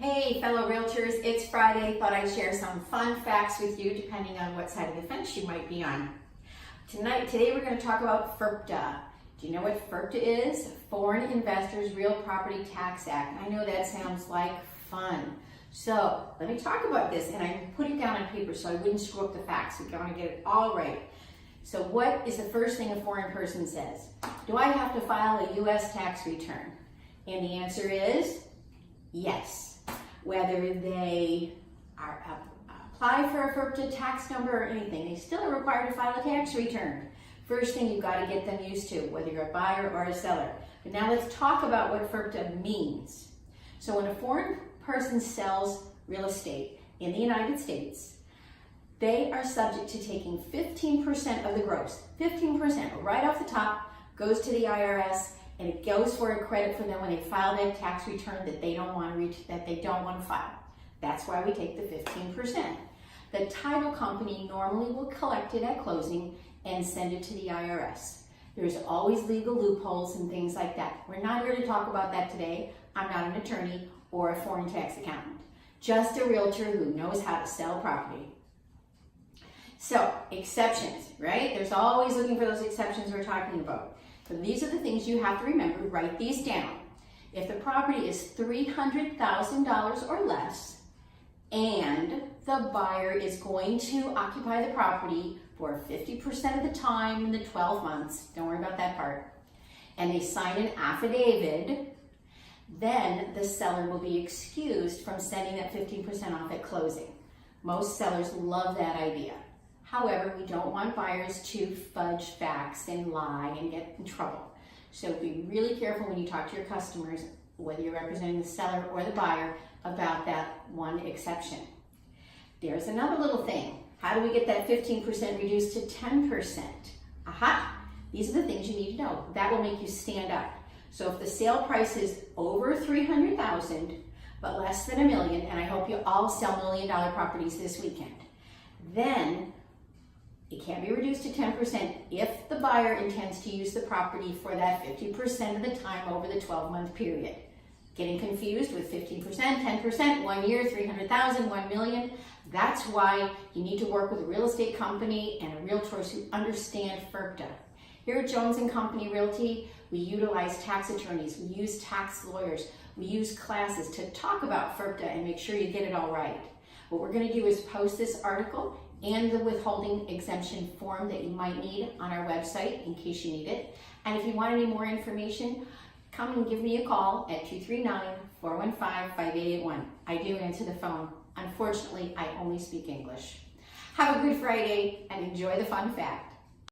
Hey fellow realtors, it's Friday. Thought I'd share some fun facts with you depending on what side of the fence you might be on. Today we're going to talk about FIRPTA. Do you know what FIRPTA is? Foreign Investors Real Property Tax Act. I know that sounds like fun. So let me talk about this, and I put it down on paper so I wouldn't screw up the facts. We're going to get it all right. So what is the first thing a foreign person says? Do I have to file a U.S. tax return? And the answer is yes. Whether they apply for a FIRPTA tax number or anything, they still are required to file a tax return. First thing you've got to get them used to, whether you're a buyer or a seller. But now let's talk about what FIRPTA means. So when a foreign person sells real estate in the United States, they are subject to taking 15% of the gross. 15% right off the top goes to the IRS, and it goes for a credit for them when they file that tax return that they don't want to file. That's why we take the 15%. The title company normally will collect it at closing and send it to the IRS. There's always legal loopholes and things like that. We're not here to talk about that today. I'm not an attorney or a foreign tax accountant, just a realtor who knows how to sell property. So, exceptions, right? There's always looking for those exceptions we're talking about. So these are the things you have to remember. Write these down. If the property is $300,000 or less, and the buyer is going to occupy the property for 50% of the time in the 12 months, don't worry about that part, and they sign an affidavit, then the seller will be excused from sending that 15% off at closing. Most sellers love that idea. However, we don't want buyers to fudge facts and lie and get in trouble. So be really careful when you talk to your customers, whether you're representing the seller or the buyer, about that one exception. There's another little thing. How do we get that 15% reduced to 10%? Aha! These are the things you need to know. That will make you stand out. So if the sale price is over $300,000, but less than $1 million, and I hope you all sell $1 million properties this weekend, then it can be reduced to 10% if the buyer intends to use the property for that 50% of the time over the 12-month period. Getting confused with 15%, 10%, 1 year, 300,000, 1 million. That's why you need to work with a real estate company and realtors who understand FIRPTA. Here at Jones & Company Realty, we utilize tax attorneys, we use tax lawyers, we use classes to talk about FIRPTA and make sure you get it all right. What we're going to do is post this article and the withholding exemption form that you might need on our website in case you need it. And if you want any more information, come and give me a call at 239-415-5881. I do answer the phone. Unfortunately, I only speak English. Have a good Friday and enjoy the fun fact.